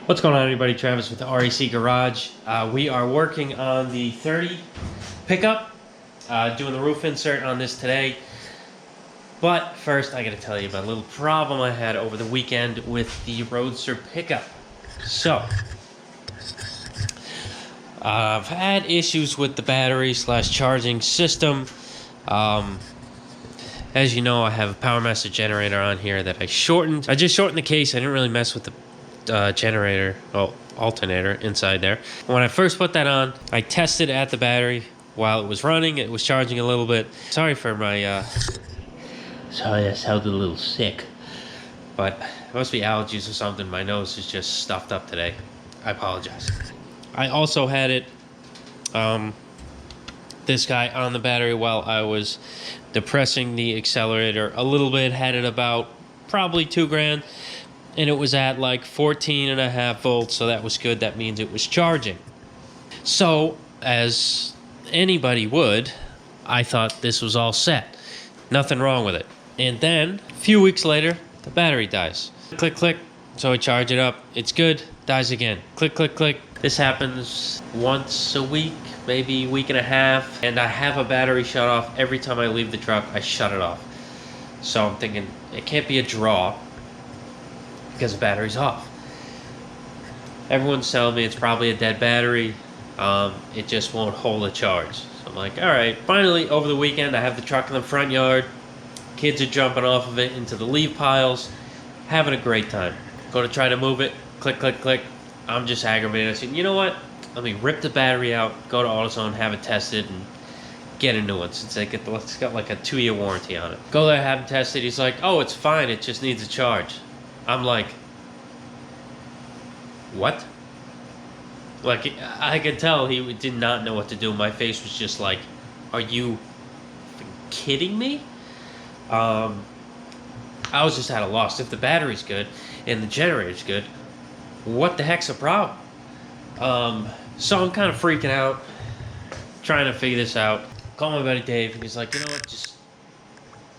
What's going on, everybody? Travis with the REC Garage. We are working on the 30 pickup, doing the roof insert on this today. But first, I gotta tell you about a little problem I had over the weekend with the Roadster pickup. So, I've had issues with the battery / charging system. As you know, I have a Power Master generator on here that I shortened. I just shortened the case. I didn't really mess with the alternator inside there. When I first put that on, I tested at the battery while it was running. It was charging a little bit. Sorry for my sorry, I sounded a little sick, but it must be allergies or something. My nose is just stuffed up today. I apologize. I also had it this guy on the battery while I was depressing the accelerator a little bit. Had it about probably 2 grand. And it was at like 14.5 volts, so that was good. That means it was charging. So, as anybody would, I thought this was all set. Nothing wrong with it. And then, a few weeks later, the battery dies. Click, click. So I charge it up. It's good. Dies again. Click, click, click. This happens once a week, maybe a week and a half. And I have a battery shut off. Every time I leave the truck, I shut it off. So I'm thinking, it can't be a draw, because the battery's off. Everyone's telling me it's probably a dead battery. It just won't hold a charge. So I'm like, all right. Finally, over the weekend, I have the truck in the front yard. Kids are jumping off of it into the leaf piles. Having a great time. Go to try to move it. Click, click, click. I'm just aggravated. I said, you know what? Let me rip the battery out, go to AutoZone, have it tested, and get a new one. Since it's got like a 2-year warranty on it. Go there, have it tested. He's like, oh, it's fine. It just needs a charge. I'm like, what? Like, I could tell he did not know what to do. My face was just like, are you kidding me? I was just at a loss. If the battery's good and the generator's good, what the heck's the problem? So I'm kind of freaking out, trying to figure this out. Call my buddy Dave. He's like, you know what? Just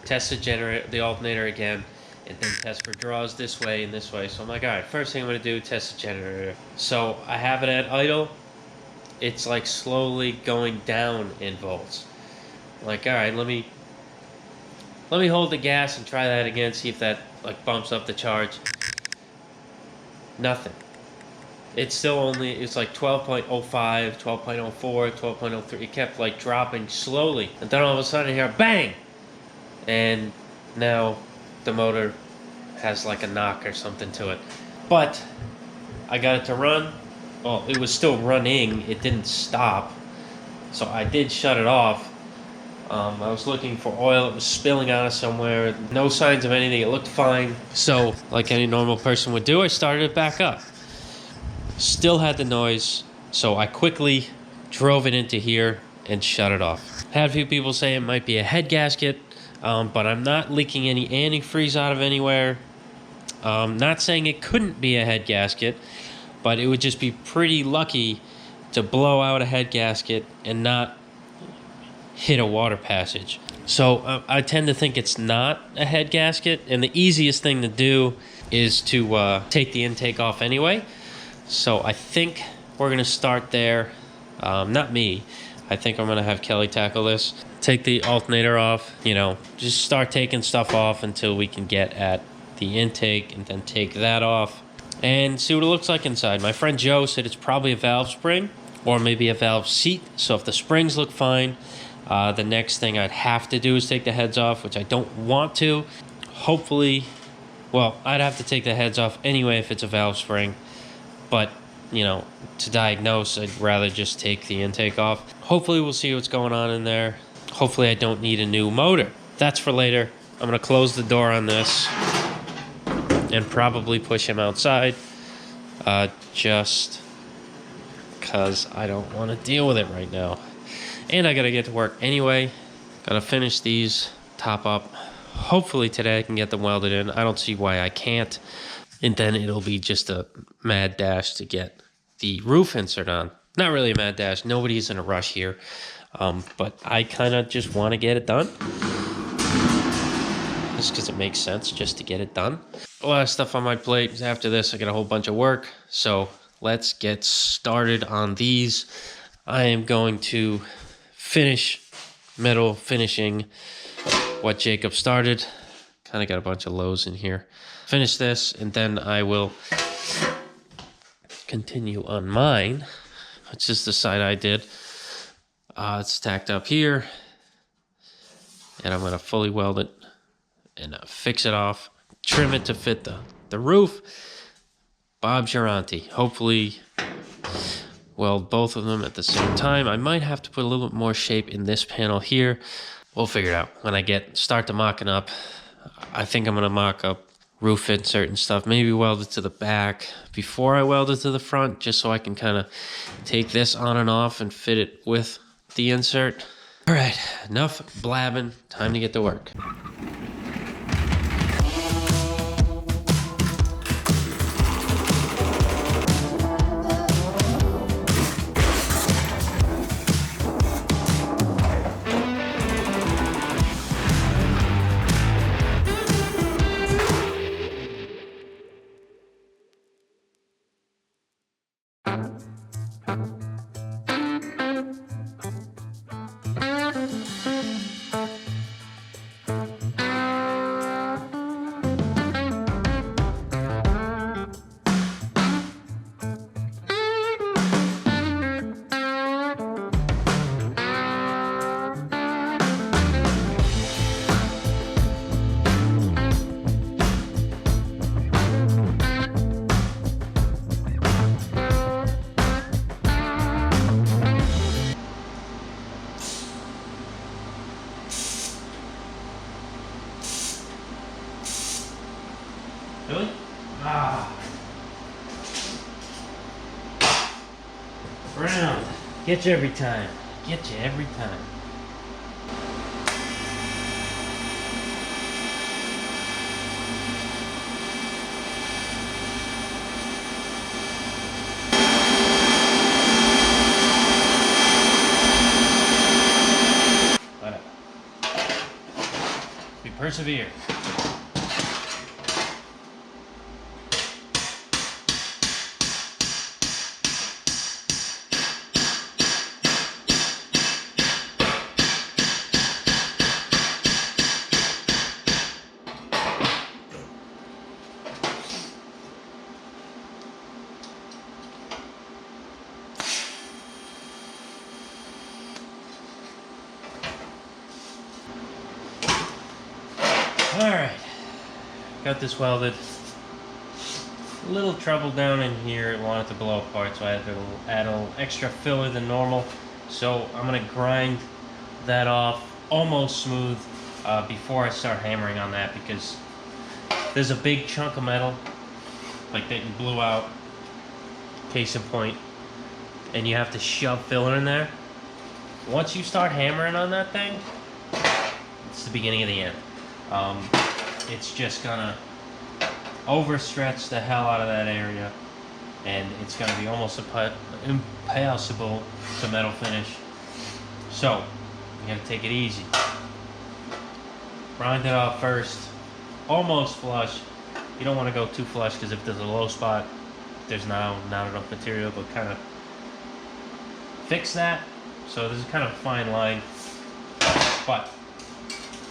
test the alternator again, and then test for draws this way and this way. So I'm like, all right, first thing I'm going to do, test the generator. So I have it at idle. It's like slowly going down in volts. I'm like, all right, let me hold the gas and try that again, see if that like bumps up the charge. Nothing. It's still it's like 12.05, 12.04, 12.03. It kept like dropping slowly. And then all of a sudden here, bang! And now the motor has like a knock or something to it. But I got it to run. Well, it was still running. It didn't stop. So I did shut it off. I was looking for oil. It was spilling out of somewhere. No signs of anything. It looked fine. So, like any normal person would do, I started it back up. Still had the noise. So I quickly drove it into here and shut it off. Had a few people say it might be a head gasket. But I'm not leaking any antifreeze out of anywhere. Not saying it couldn't be a head gasket, but it would just be pretty lucky to blow out a head gasket and not hit a water passage. So I tend to think it's not a head gasket, and the easiest thing to do is to take the intake off anyway. So I think we're going to start there. Not me. I think I'm going to have Kelly tackle this. Take the alternator off, just start taking stuff off until we can get at the intake, and then take that off and see what it looks like inside. My friend Joe said it's probably a valve spring or maybe a valve seat. So if the springs look fine, the next thing I'd have to do is take the heads off, which I don't want to. Hopefully, well, I'd have to take the heads off anyway if it's a valve spring, but to diagnose, I'd rather just take the intake off. Hopefully we'll see what's going on in there. Hopefully I don't need a new motor. That's for later. I'm going to close the door on this and probably push him outside, just because I don't want to deal with it right now. And I got to get to work anyway. Got to finish these, top up. Hopefully today I can get them welded in. I don't see why I can't. And then it'll be just a mad dash to get the roof insert on. Not really a mad dash. Nobody's in a rush here. But I kind of just want to get it done. just because it makes sense just to get it done. A lot of stuff on my plate. After this, I got a whole bunch of work. So let's get started on these. I am going to finish metal finishing what Jacob started. Kind of got a bunch of lows in here. Finish this, and then I will continue on mine, which is the side I did. It's stacked up here, and I'm gonna fully weld it and fix it off, trim it to fit the roof. Bob's your auntie. Hopefully weld both of them at the same time. I might have to put a little bit more shape in this panel here. We'll figure it out when I start to mocking up. I think I'm gonna mock up roof insert and stuff, maybe weld it to the back before I weld it to the front, just so I can kind of take this on and off and fit it with the insert. All right, enough blabbing, time to get to work. Really? Round. Get you every time. Get you every time. Whatever. We persevere. Alright, got this welded. A little trouble down in here, I wanted to blow apart, so I had to add a little extra filler than normal. So I'm going to grind that off almost smooth before I start hammering on that, because there's a big chunk of metal like that you blew out, case in point, and you have to shove filler in there. Once you start hammering on that thing, it's the beginning of the end. It's just gonna overstretch the hell out of that area, and it's gonna be almost impossible to metal finish. So you gotta take it easy. Grind it off first, almost flush. You don't want to go too flush, because if there's a low spot, there's now not enough material to kind of fix that. So there's kind of a fine line, but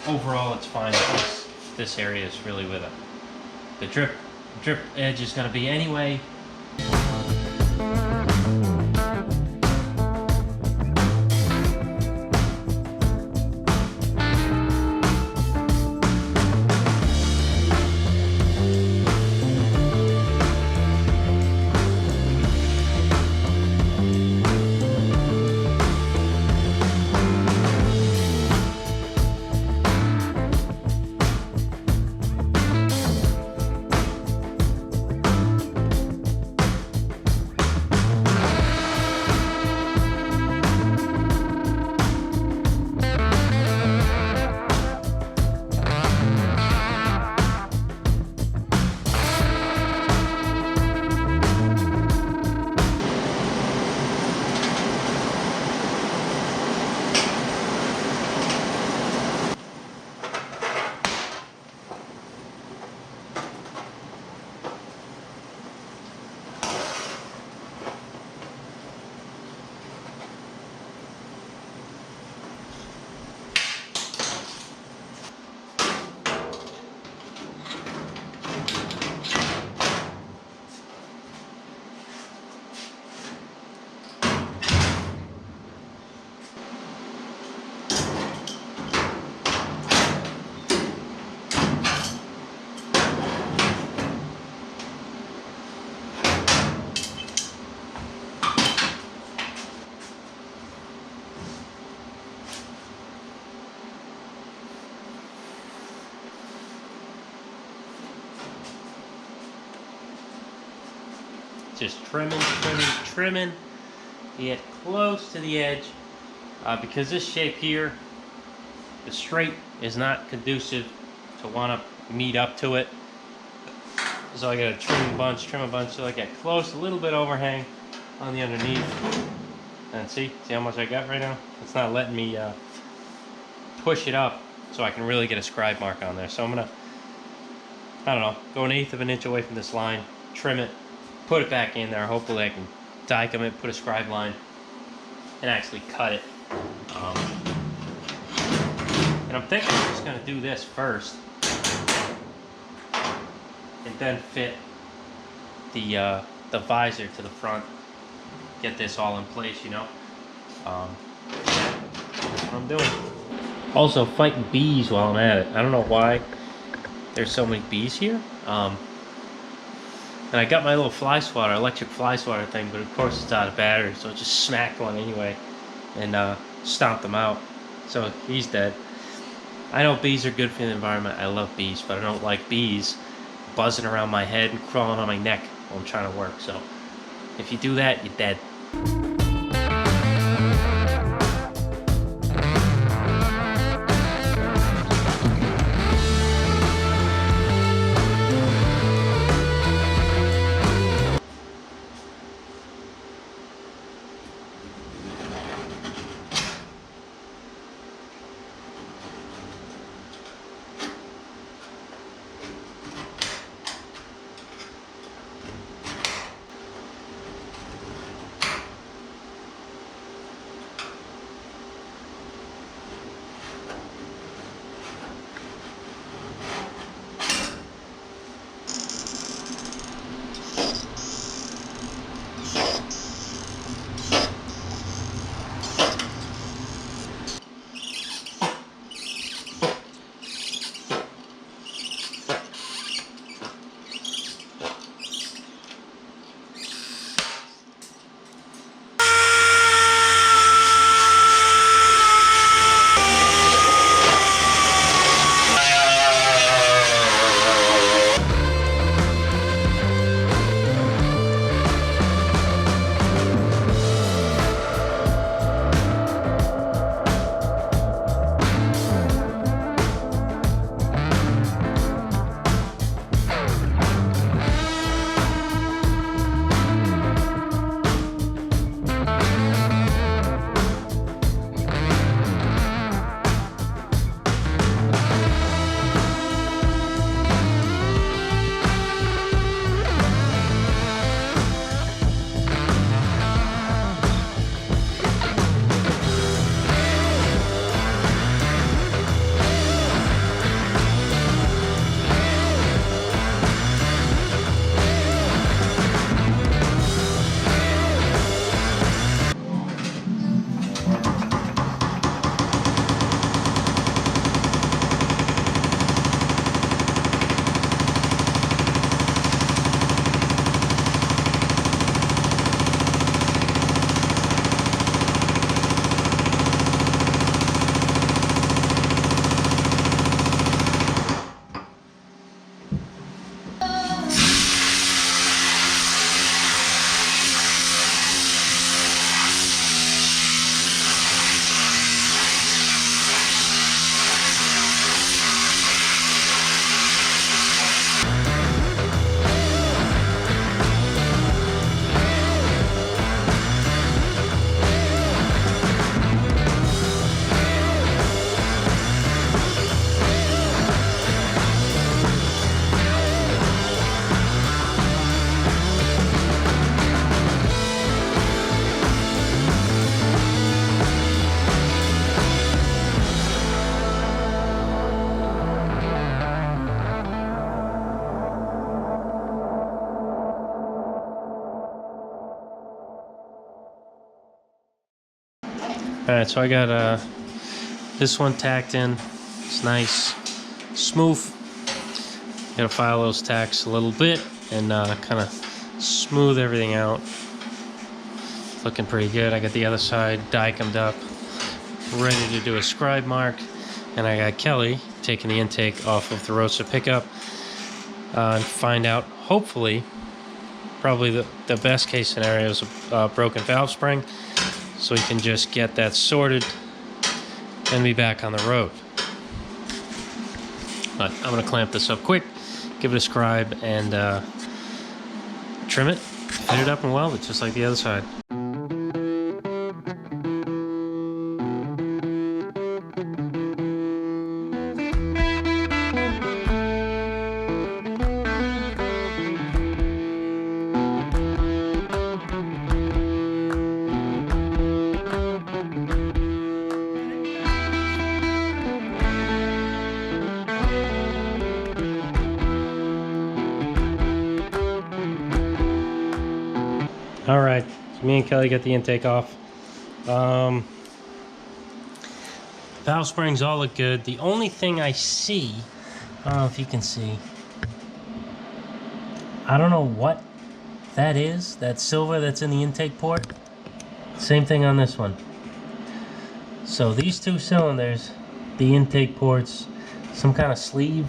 overall it's fine. This area is really with it. The drip edge is going to be anyway. just trimming to get close to the edge, because this shape here, the straight is not conducive to want to meet up to it. So I gotta trim a bunch so I get close, a little bit overhang on the underneath. And see how much I got right now? It's not letting me push it up so I can really get a scribe mark on there. So I'm gonna, I don't know, go 1/8 of an inch away from this line, trim it, put it back in there. Hopefully I can Diagnosing it, put a scribe line, and actually cut it. And I'm thinking I'm just gonna do this first, and then fit the visor to the front. Get this all in place, you know. That's what I'm doing. Also, fighting bees while I'm at it. I don't know why there's so many bees here. And I got my little fly swatter, electric fly swatter thing, but of course it's out of battery, so it just smacked one anyway and stomped them out. So he's dead. I know bees are good for the environment. I love bees, but I don't like bees buzzing around my head and crawling on my neck while I'm trying to work. So if you do that, you're dead. Alright, so I got this one tacked in. It's nice, smooth. Gotta file those tacks a little bit and kind of smooth everything out. Looking pretty good. I got the other side diagnosed up, ready to do a scribe mark. And I got Kelly taking the intake off of the Roadster pickup and find out, hopefully, probably the best case scenario is a broken valve spring, so we can just get that sorted and be back on the road. But I'm going to clamp this up quick, give it a scribe, and trim it, fit it up, and weld it just like the other side. All right, so me and Kelly got the intake off. Valve springs all look good. The only thing I see, I don't know if you can see, I don't know what that is, that silver that's in the intake port. Same thing on this one. So these two cylinders, the intake ports, some kind of sleeve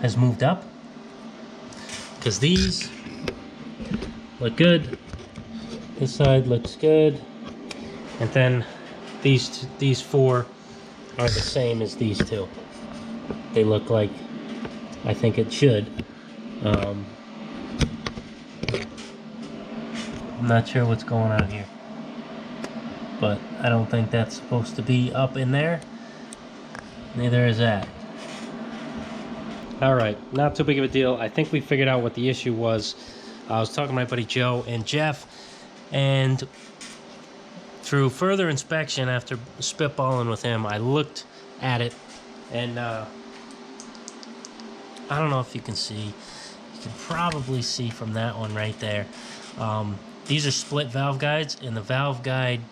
has moved up, because these look good, this side looks good, and then these four are the same as these two. They look like I think it should. I'm not sure what's going on here, but I don't think that's supposed to be up in there. Neither is that. Alright, not too big of a deal. I think we figured out what the issue was. I was talking to my buddy Joe and Jeff, and through further inspection after spitballing with him, I looked at it, and I don't know if you can see. You can probably see from that one right there. These are split valve guides, and the valve guide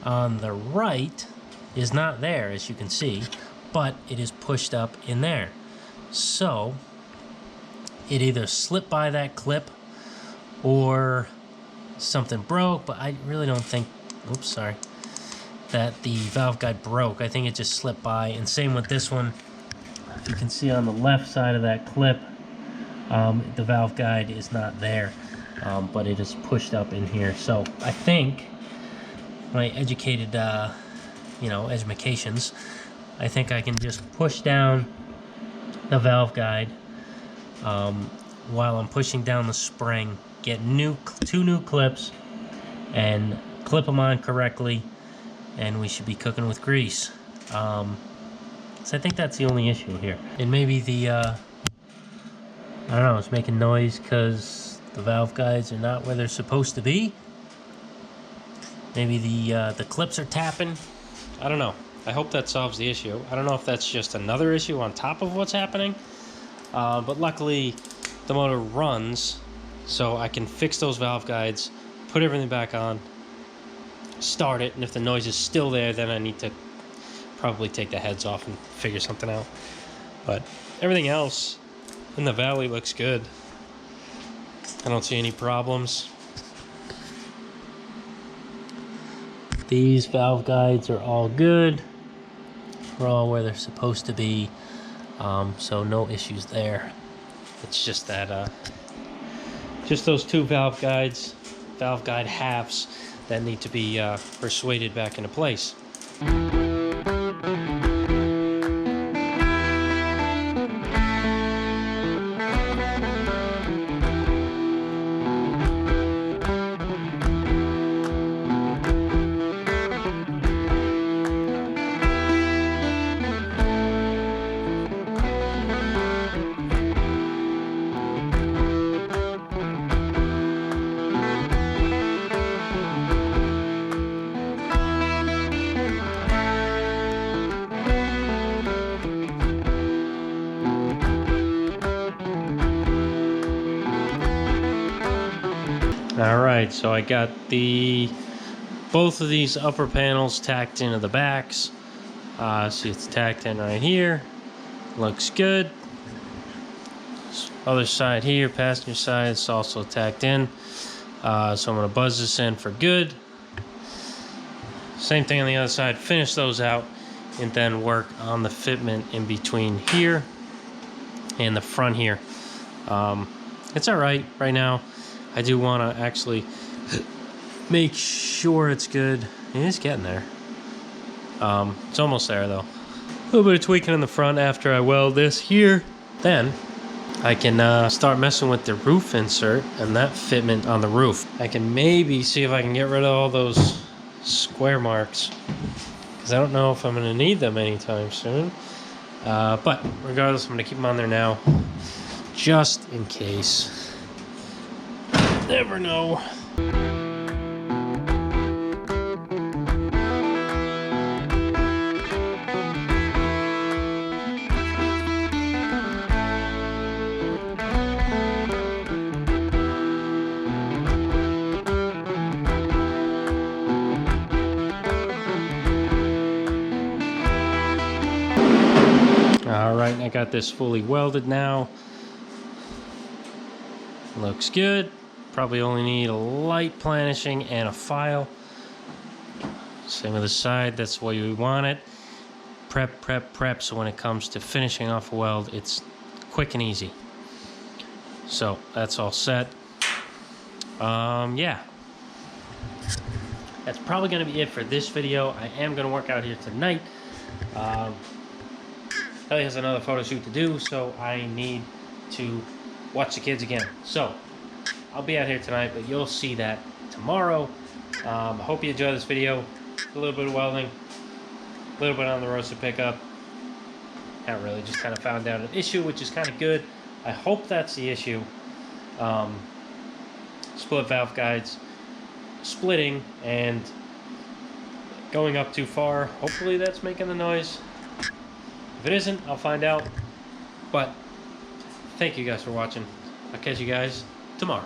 on the right is not there, as you can see, but it is pushed up in there. So it either slipped by that clip or something broke, but I really don't think, oops, sorry, that the valve guide broke. I think it just slipped by. And same with this one. You can see on the left side of that clip, the valve guide is not there, but it is pushed up in here. So I think my educated, educations, I think I can just push down the valve guide while I'm pushing down the spring, get two new clips, and clip them on correctly, and we should be cooking with grease. So I think that's the only issue here. And maybe the, I don't know, it's making noise because the valve guides are not where they're supposed to be. Maybe the clips are tapping. I don't know. I hope that solves the issue. I don't know if that's just another issue on top of what's happening. But luckily, the motor runs, so I can fix those valve guides, put everything back on, start it, and if the noise is still there, then I need to probably take the heads off and figure something out. But everything else in the valley looks good. I don't see any problems. These valve guides are all good. They're all where they're supposed to be. So no issues there. It's just that, just those two valve guide halves that need to be persuaded back into place. Alright, so I got both of these upper panels tacked into the backs. See, it's tacked in right here. Looks good. Other side here, passenger side, it's also tacked in. So I'm going to buzz this in for good. Same thing on the other side. Finish those out and then work on the fitment in between here and the front here. It's all right right now. I do want to actually make sure it's good. It is getting there. It's almost there though. A little bit of tweaking in the front after I weld this here. Then I can start messing with the roof insert and that fitment on the roof. I can maybe see if I can get rid of all those square marks, because I don't know if I'm going to need them anytime soon. But regardless, I'm going to keep them on there now, just in case. Never know. Alright, I got this fully welded now. Looks good. Probably only need a light planishing and a file. Same with the side, that's the way we want it. Prep, prep, prep, so when it comes to finishing off a weld, it's quick and easy. So, that's all set. Yeah. That's probably going to be it for this video. I am going to work out here tonight. Ellie has another photo shoot to do, so I need to watch the kids again. So, I'll be out here tonight, but you'll see that tomorrow. I hope you enjoyed this video. A little bit of welding, a little bit on the Roadster pickup. Not really, just kind of found out an issue, which is kind of good. I hope that's the issue. Split valve guides splitting and going up too far. Hopefully that's making the noise. If it isn't, I'll find out. But thank you guys for watching. I'll catch you guys tomorrow.